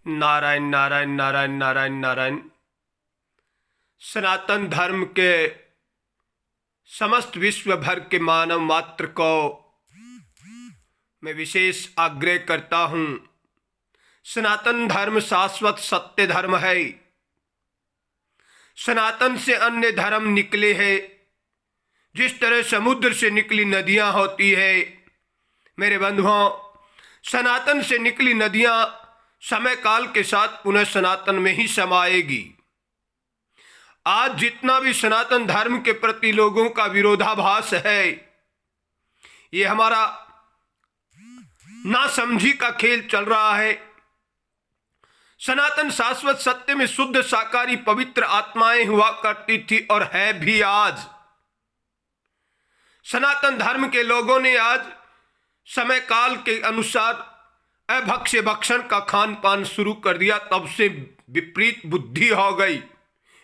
नारायण नारायण नारायण नारायण नारायण। सनातन धर्म के समस्त विश्व भर के मानव मात्र को मैं विशेष आग्रह करता हूँ। सनातन धर्म शाश्वत सत्य धर्म है। सनातन से अन्य धर्म निकले हैं। जिस तरह समुद्र से निकली नदियाँ होती है, मेरे बंधुओं, सनातन से निकली नदियाँ समय काल के साथ पुनः सनातन में ही समाएगी। आज जितना भी सनातन धर्म के प्रति लोगों का विरोधाभास है, ये हमारा नासमझी का खेल चल रहा है। सनातन शाश्वत सत्य में शुद्ध साकारी पवित्र आत्माएं हुआ करती थी और है भी आज। सनातन धर्म के लोगों ने आज समय काल के अनुसार अभक्ष्य भक्षण का खान पान शुरू कर दिया। तब से विपरीत बुद्धि हो गई।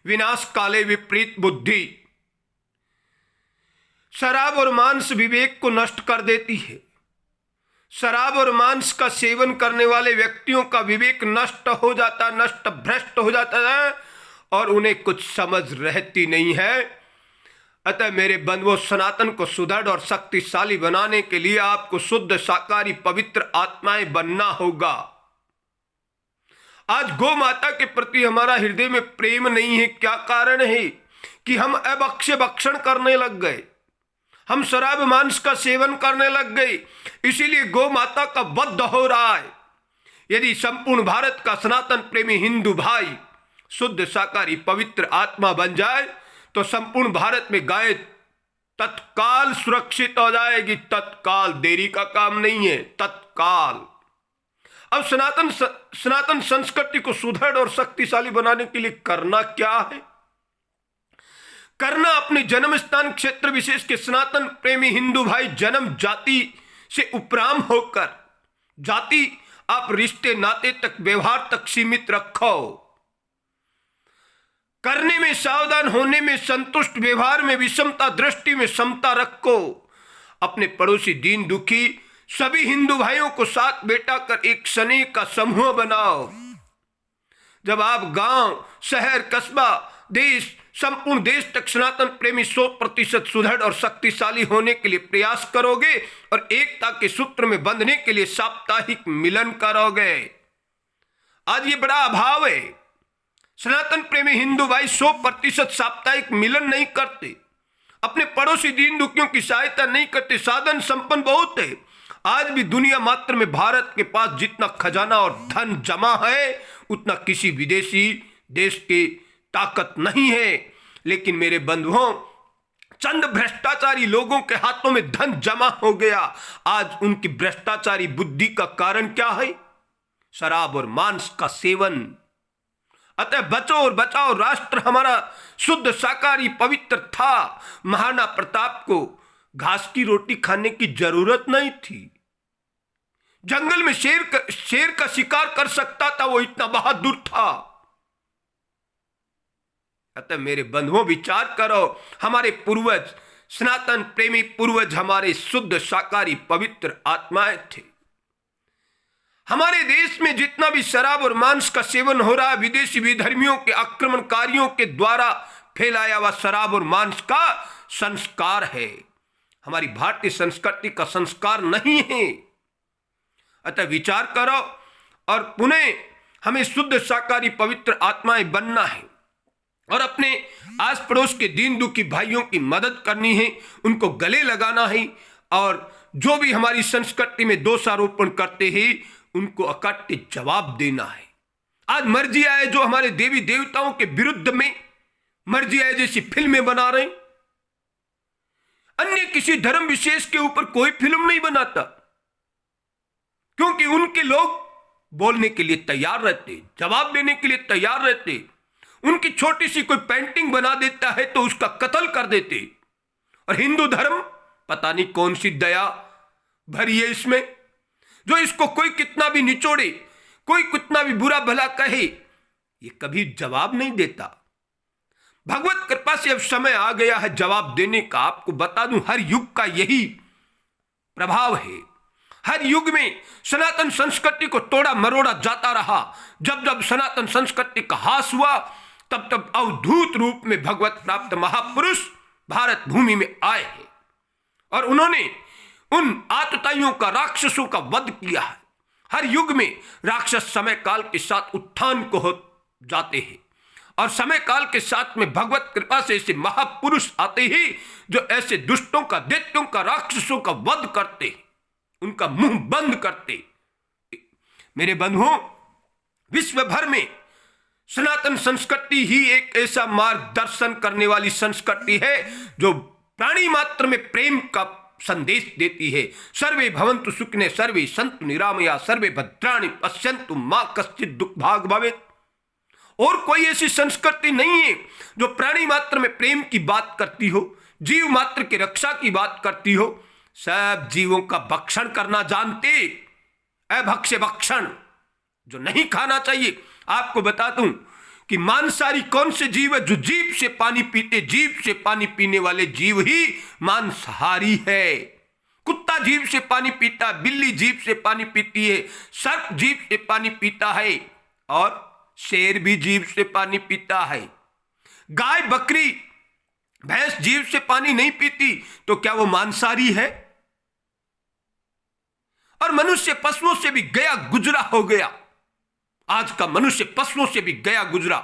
विनाश काले विपरीत बुद्धि शराब और मांस विवेक को नष्ट कर देती है। शराब और मांस का सेवन करने वाले व्यक्तियों का विवेक नष्ट हो जाता, नष्ट भ्रष्ट हो जाता है और उन्हें कुछ समझ रहती नहीं है। अतः मेरे बंधुओं, सनातन को सुदृढ़ और शक्तिशाली बनाने के लिए आपको शुद्ध साकारी पवित्र आत्माएं बनना होगा। आज गौ माता के प्रति हमारा हृदय में प्रेम नहीं है। क्या कारण है कि हम अभक्ष्य भक्षण करने लग गए, हम शराब मांस का सेवन करने लग गए, इसीलिए गौ माता का वध हो रहा है। यदि संपूर्ण भारत का सनातन प्रेमी हिंदू भाई शुद्ध साकारी पवित्र आत्मा बन जाए तो संपूर्ण भारत में गाय तत्काल सुरक्षित हो जाएगी। तत्काल, देरी का काम नहीं है, तत्काल। अब सनातन संस्कृति को सुदृढ़ और शक्तिशाली बनाने के लिए करना क्या है? करना अपने जन्म स्थान क्षेत्र विशेष के सनातन प्रेमी हिंदू भाई जन्म जाति से उपराम होकर, जाति आप रिश्ते नाते तक, व्यवहार तक सीमित रखो। करने में सावधान, होने में संतुष्ट, व्यवहार में विषमता, दृष्टि में समता रखो। अपने पड़ोसी दीन दुखी सभी हिंदू भाइयों को साथ बैठा कर एक स्नेह का समूह बनाओ। जब आप गांव, शहर, कस्बा, देश, संपूर्ण देश तक सनातन प्रेमी 100% सुदृढ़ और शक्तिशाली होने के लिए प्रयास करोगे और एकता के सूत्र में बंधने के लिए साप्ताहिक मिलन करोगे। आज ये बड़ा अभाव है। सनातन प्रेमी हिंदू भाई 100% साप्ताहिक मिलन नहीं करते, अपने पड़ोसी दीन दुखियों की सहायता नहीं करते। साधन संपन्न बहुत है। आज भी दुनिया मात्र में भारत के पास जितना खजाना और धन जमा है उतना किसी विदेशी देश की ताकत नहीं है। लेकिन मेरे बंधुओं, चंद भ्रष्टाचारी लोगों के हाथों में धन जमा हो गया। आज उनकी भ्रष्टाचारी बुद्धि का कारण क्या है? शराब और मांस का सेवन। अतः बचो और बचाओ। राष्ट्र हमारा शुद्ध साकारी पवित्र था। महाराणा प्रताप को घास की रोटी खाने की जरूरत नहीं थी। जंगल में शेर का शिकार कर सकता था, वो इतना बहादुर था। अतः मेरे बंधुओं, विचार करो। हमारे पूर्वज, सनातन प्रेमी पूर्वज हमारे शुद्ध साकारी पवित्र आत्माएं थे। हमारे देश में जितना भी शराब और मांस का सेवन हो रहा है, विदेशी विधर्मियों के आक्रमणकारियों के द्वारा फैलाया हुआ शराब और मांस का संस्कार है। हमारी भारतीय संस्कृति का संस्कार नहीं है। अतः विचार करो और पुनः हमें शुद्ध साकारी पवित्र आत्माएं बनना है और अपने आस पड़ोस के दीन दुखी भाइयों की मदद करनी है, उनको गले लगाना है और जो भी हमारी संस्कृति में दोषारोपण करते हैं उनको अकट्य जवाब देना है। आज मर्जी आए जो हमारे देवी देवताओं के विरुद्ध में मर्जी आए जैसी फिल्में बना रहे, अन्य किसी धर्म विशेष के ऊपर कोई फिल्म नहीं बनाता, क्योंकि उनके लोग बोलने के लिए तैयार रहते, जवाब देने के लिए तैयार रहते। उनकी छोटी सी कोई पेंटिंग बना देता है तो उसका कत्ल कर देते। और हिंदू धर्म पता नहीं कौन सी दया भरी है इसमें, जो इसको कोई कितना भी निचोड़े, कोई कितना भी बुरा भला कहे, ये कभी जवाब नहीं देता। भगवत कृपा से अब समय आ गया है जवाब देने का। आपको बता दूं, हर युग का यही प्रभाव है। हर युग में सनातन संस्कृति को तोड़ा मरोड़ा जाता रहा। जब जब सनातन संस्कृति का ह्रास हुआ, तब तब अवधूत रूप में भगवत प्राप्त महापुरुष भारत भूमि में आए हैं और उन्होंने उन आतताइयों का, राक्षसों का वध किया है। हर युग में राक्षस समय काल के साथ उत्थान को हो जाते हैं और समय काल के साथ में भगवत कृपा से ऐसे महापुरुष आते ही जो ऐसे दुष्टों का, दैत्यों का, राक्षसों का वध करते, उनका मुंह बंद करते। मेरे बंधुओं, विश्व भर में सनातन संस्कृति ही एक ऐसा मार्गदर्शन करने वाली संस्कृति है जो प्राणी मात्र में प्रेम का संदेश देती है। सर्वे भवन्तु सुखिनः, सर्वे सन्तु निरामया, सर्वे भद्राणि पश्यन्तु मा कश्चित् दुःखभाग् भवेत्। और कोई ऐसी संस्कृति नहीं है जो प्राणी मात्र में प्रेम की बात करती हो, जीव मात्र की रक्षा की बात करती हो। सब जीवों का भक्षण करना जानते, अभक्ष्य भक्षण जो नहीं खाना चाहिए। आपको बता दूं कि मांसाहारी कौन से जीव है? जो जीभ से पानी पीते, जीभ से पानी पीने वाले जीव ही मांसाहारी है। कुत्ता जीभ से पानी पीता, बिल्ली जीभ से पानी पीती है, सर्प जीभ से पानी पीता है और शेर भी जीभ से पानी पीता है। गाय, बकरी, भैंस जीभ से पानी नहीं पीती, तो क्या वो मांसाहारी है? और मनुष्य पशुओं से भी गया गुजरा हो गया। आज का मनुष्य पशुओं से भी गया गुजरा।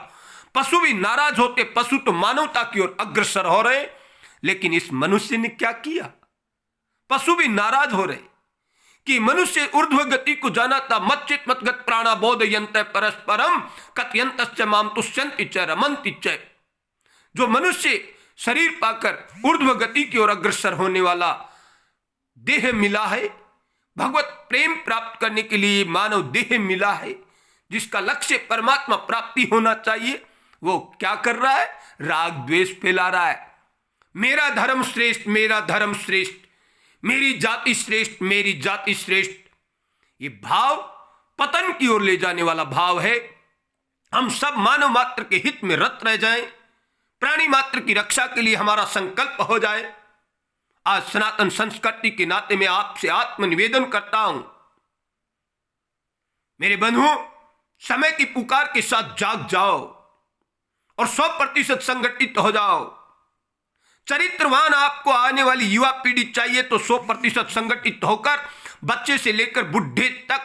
पशु भी नाराज होते, पशु तो मानवता की ओर अग्रसर हो रहे, लेकिन इस मनुष्य ने क्या किया? पशु भी नाराज हो रहे कि मनुष्य ऊर्ध्व गति को जाना था। मच्चित मतगत प्राणा बोधयन्ते परस्परम कथयन्तश्च माम तुष्यन्ति च रमन्ति च। जो मनुष्य शरीर पाकर ऊर्ध्व गति की ओर अग्रसर होने वाला देह मिला है, भगवत प्रेम प्राप्त करने के लिए मानव देह मिला है, जिसका लक्ष्य परमात्मा प्राप्ति होना चाहिए, वो क्या कर रहा है? राग द्वेष फैला रहा है। मेरा धर्म श्रेष्ठ, मेरा धर्म श्रेष्ठ, मेरी जाति श्रेष्ठ, मेरी जाति श्रेष्ठ। ये भाव पतन की ओर ले जाने वाला भाव है। हम सब मानव मात्र के हित में रत रह जाएं, प्राणी मात्र की रक्षा के लिए हमारा संकल्प हो जाए। आज सनातन संस्कृति के नाते मैं आपसे आत्मनिवेदन करता हूं, मेरे बंधुओं, समय की पुकार के साथ जाग जाओ और 100% संगठित हो जाओ। चरित्रवान आपको आने वाली युवा पीढ़ी चाहिए तो 100% संगठित होकर बच्चे से लेकर बुढ़े तक,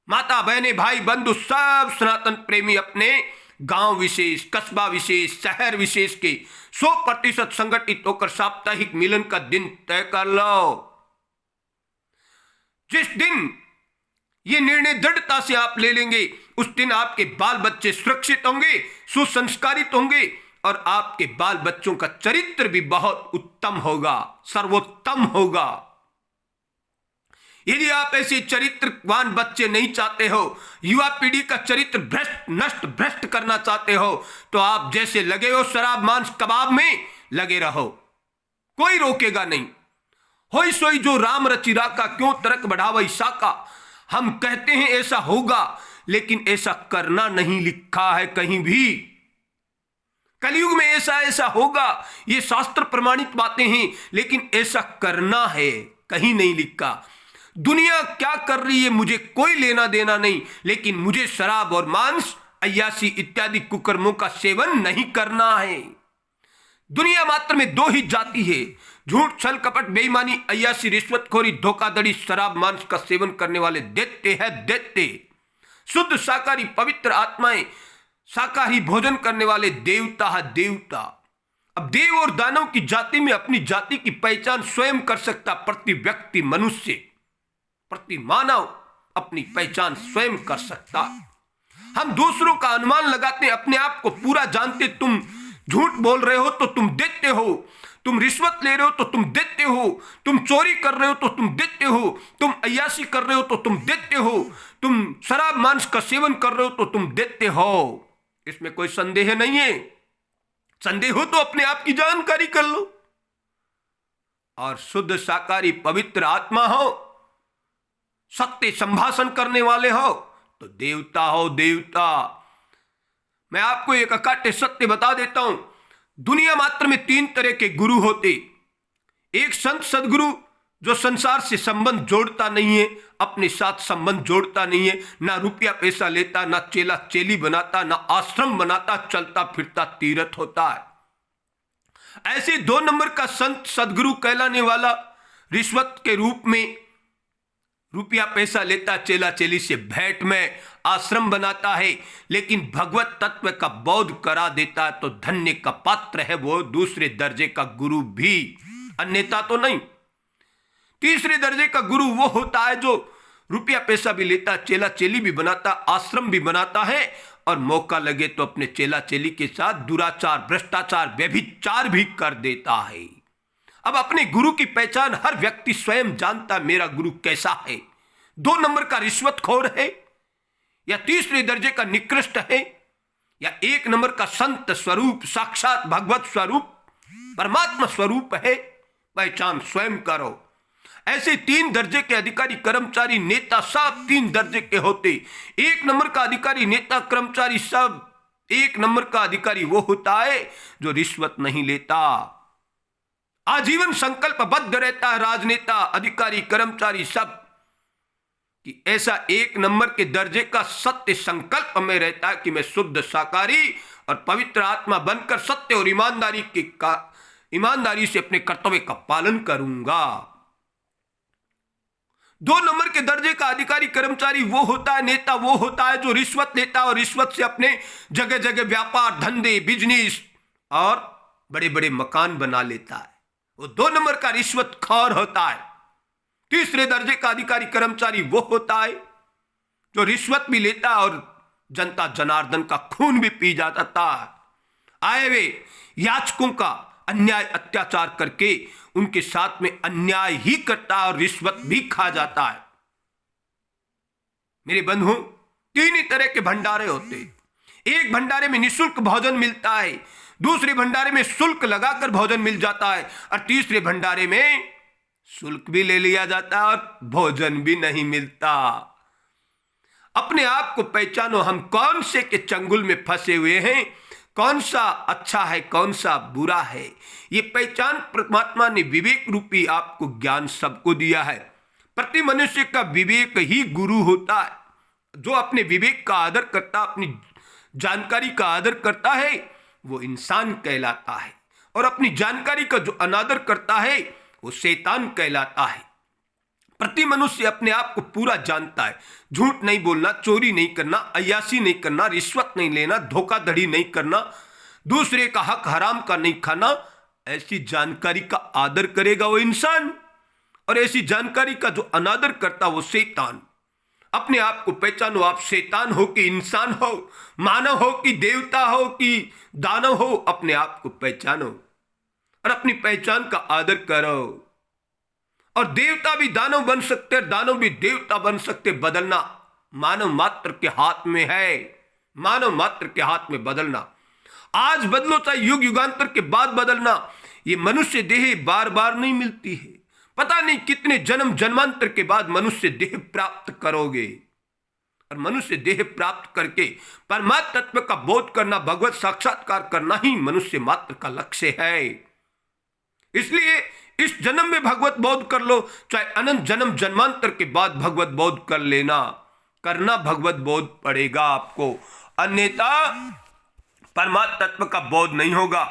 माता बहने भाई बंधु सब सनातन प्रेमी अपने गांव विशेष, कस्बा विशेष, शहर विशेष के 100% संगठित होकर साप्ताहिक मिलन का दिन तय कर लो। जिस दिन ये निर्णय दृढ़ता से आप ले लेंगे, उस दिन आपके बाल बच्चे सुरक्षित होंगे, सुसंस्कारित होंगे और आपके बाल बच्चों का चरित्र भी बहुत उत्तम होगा, सर्वोत्तम होगा। यदि आप ऐसे चरित्रवान बच्चे नहीं चाहते हो, युवा पीढ़ी का चरित्र भ्रष्ट, नष्ट, भ्रष्ट करना चाहते हो, तो आप जैसे लगे हो शराब मांस कबाब में लगे रहो, कोई रोकेगा नहीं। होई सोई जो राम रचिरा का, क्यों तरक बढ़ावई साका। हम कहते हैं ऐसा होगा, लेकिन ऐसा करना नहीं लिखा है कहीं भी। कलयुग में ऐसा ऐसा होगा, ये शास्त्र प्रमाणित बातें हैं, लेकिन ऐसा करना है कहीं नहीं लिखा। दुनिया क्या कर रही है मुझे कोई लेना देना नहीं, लेकिन मुझे शराब और मांस, अय्यासी इत्यादि कुकर्मों का सेवन नहीं करना है। दुनिया मात्र में दो ही जाति है, झूठ, छल, कपट, बेईमानी, अय्यासी, रिश्वतखोरी, धोखाधड़ी, शराब मांस का सेवन करने वाले दैत्य है दैत्य। शुद्ध शाकाहारी पवित्र आत्माएं, शाकाहारी भोजन करने वाले देवता है देवता। अब देव और दानव की जाति में अपनी जाति की पहचान स्वयं कर सकता प्रति व्यक्ति मनुष्य, प्रति मानव अपनी पहचान स्वयं कर सकता। हम दूसरों का अनुमान लगाते, अपने आप को पूरा जानते। तुम झूठ बोल रहे हो तो तुम दैत्य हो, तुम रिश्वत ले रहे हो तो तुम दैत्य हो, तुम चोरी कर रहे हो तो तुम दैत्य हो, तुम अय्यासी कर रहे हो तो तुम दैत्य हो, तुम शराब मांस का सेवन कर रहे हो तो तुम दैत्य हो। इसमें कोई संदेह नहीं है। संदेह हो तो अपने आप की जानकारी कर लो। और शुद्ध शाकाहारी पवित्र आत्मा हो, सत्य संभाषण करने वाले हो तो देवता हो देवता। मैं आपको एक अकाट्य सत्य बता देता हूं, दुनिया मात्र में 3 तरह के गुरु होते। एक संत सदगुरु जो संसार से संबंध जोड़ता नहीं है, अपने साथ संबंध जोड़ता नहीं है, ना रुपया पैसा लेता, ना चेला चेली बनाता, ना आश्रम बनाता, चलता फिरता तीर्थ होता है। ऐसे 2 नंबर का संत सदगुरु कहलाने वाला रिश्वत के रूप में रुपया पैसा लेता, चेला चेली से भेंट में आश्रम बनाता है, लेकिन भगवत तत्व का बोध करा देता है तो धन्य का पात्र है वो, दूसरे दर्जे का गुरु भी, अन्यथा तो नहीं। तीसरे दर्जे का गुरु वो होता है जो रुपया पैसा भी लेता, चेला चेली भी बनाता, आश्रम भी बनाता है, और मौका लगे तो अपने चेला चेली के साथ दुराचार, भ्रष्टाचार, व्यभिचार भी कर देता है। अब अपने गुरु की पहचान हर व्यक्ति स्वयं जानता, मेरा गुरु कैसा है। 2 नंबर का रिश्वतखोर है, या तीसरे दर्जे का निकृष्ट है, या 1 नंबर का संत स्वरूप, साक्षात भगवत स्वरूप, परमात्मा स्वरूप है, पहचान स्वयं करो। ऐसे 3 दर्जे के अधिकारी, कर्मचारी, नेता सब 3 दर्जे के होते। 1 नंबर का अधिकारी, नेता, कर्मचारी सब 1 नंबर का अधिकारी वो होता है जो रिश्वत नहीं लेता, आजीवन संकल्पबद्ध रहता है, राजनेता, अधिकारी, कर्मचारी सब, कि ऐसा 1 नंबर के दर्जे का सत्य संकल्प में रहता है कि मैं शुद्ध शाकाहारी और पवित्र आत्मा बनकर सत्य और ईमानदारी से अपने कर्तव्य का पालन करूंगा। 2 नंबर के दर्जे का अधिकारी, कर्मचारी वो होता है, नेता वो होता है जो रिश्वत लेता है और रिश्वत से अपने जगह जगह व्यापार, धंधे, बिजनेस और बड़े बड़े मकान बना लेता है। वो 2 नंबर का रिश्वतखोर होता है। तीसरे दर्जे का अधिकारी, कर्मचारी वो होता है जो रिश्वत भी लेता है और जनता जनार्दन का खून भी पी जाता है। आए वे याचकों का अन्याय अत्याचार करके उनके साथ में अन्याय ही करता है और रिश्वत भी खा जाता है। मेरे बंधु, 3 ही तरह के भंडारे होते। एक भंडारे में निःशुल्क भोजन मिलता है, दूसरे भंडारे में शुल्क लगाकर भोजन मिल जाता है, और तीसरे भंडारे में शुल्क भी ले लिया जाता है और भोजन भी नहीं मिलता। अपने आप को पहचानो, हम कौन से के चंगुल में फंसे हुए हैं, कौन सा अच्छा है, कौन सा बुरा है। ये पहचान परमात्मा ने विवेक रूपी आपको ज्ञान सबको दिया है। प्रति मनुष्य का विवेक ही गुरु होता है। जो अपने विवेक का आदर करता, अपनी जानकारी का आदर करता है, वो इंसान कहलाता है, और अपनी जानकारी का जो अनादर करता है वो शैतान कहलाता है। प्रति मनुष्य अपने आप को पूरा जानता है। झूठ नहीं बोलना, चोरी नहीं करना, अय्याशी नहीं करना, रिश्वत नहीं लेना, धोखाधड़ी नहीं करना, दूसरे का हक हराम का नहीं खाना, ऐसी जानकारी का आदर करेगा वो इंसान, और ऐसी जानकारी का जो अनादर करता वो शैतान। अपने आप को पहचानो, आप शैतान हो कि इंसान हो, मानव हो कि देवता हो कि दानव हो, अपने आप को पहचानो और अपनी पहचान का आदर करो। और देवता भी दानव बन सकते, दानव भी देवता बन सकते। बदलना मानव मात्र के हाथ में है, मानव मात्र के हाथ में बदलना। आज बदलो चाहे युग युगांतर के बाद बदलना। ये मनुष्य देह बार बार नहीं मिलती है, पता नहीं कितने जन्म जन्मांतर के बाद मनुष्य देह प्राप्त करोगे, और मनुष्य देह प्राप्त करके परमात्म तत्व का बोध करना, भगवत साक्षात्कार करना ही मनुष्य मात्र का लक्ष्य है। इसलिए इस जन्म में भगवत बोध कर लो, चाहे अनंत जन्म जन्मांतर के बाद भगवत बोध कर लेना, करना भगवत बोध पड़ेगा आपको, अन्यथा परमात्म तत्व का बोध नहीं होगा।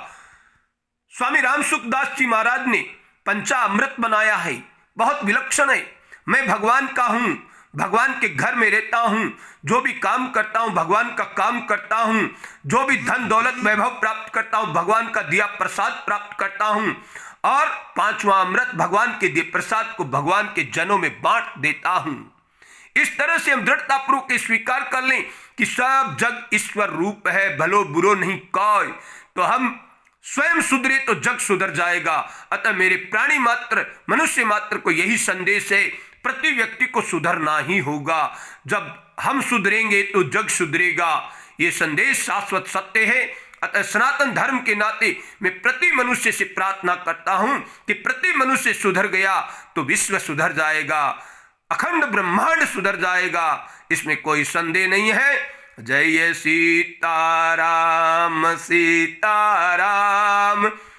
स्वामी राम सुखदास जी महाराज ने पंचामृत बनाया है, बहुत विलक्षण है। मैं भगवान का हूं, भगवान के घर में रहता हूं, जो भी काम करता हूं भगवान का काम करता हूं, जो भी धन दौलत वैभव प्राप्त करता हूं भगवान का दिया प्रसाद प्राप्त करता हूं, और 5वां अमृत भगवान के दिए प्रसाद को भगवान के जनों में बांट देता हूं। इस तरह से हम दृढ़तापूर्वक स्वीकार कर लें कि सब जग ईश्वर रूप है, भलो बुरो नहीं कोय, तो हम स्वयं सुधरे तो जग सुधर जाएगा। अतः मेरे प्राणी मात्र, मनुष्य मात्र को यही संदेश है, प्रति व्यक्ति को सुधरना ही होगा। जब हम सुधरेंगे तो जग सुधरेगा, ये संदेश शाश्वत सत्य है। अतः सनातन धर्म के नाते मैं प्रति मनुष्य से प्रार्थना करता हूं कि प्रति मनुष्य सुधर गया तो विश्व सुधर जाएगा, अखंड ब्रह्मांड सुधर जाएगा, इसमें कोई संदेह नहीं है। जय सीताराम सीताराम।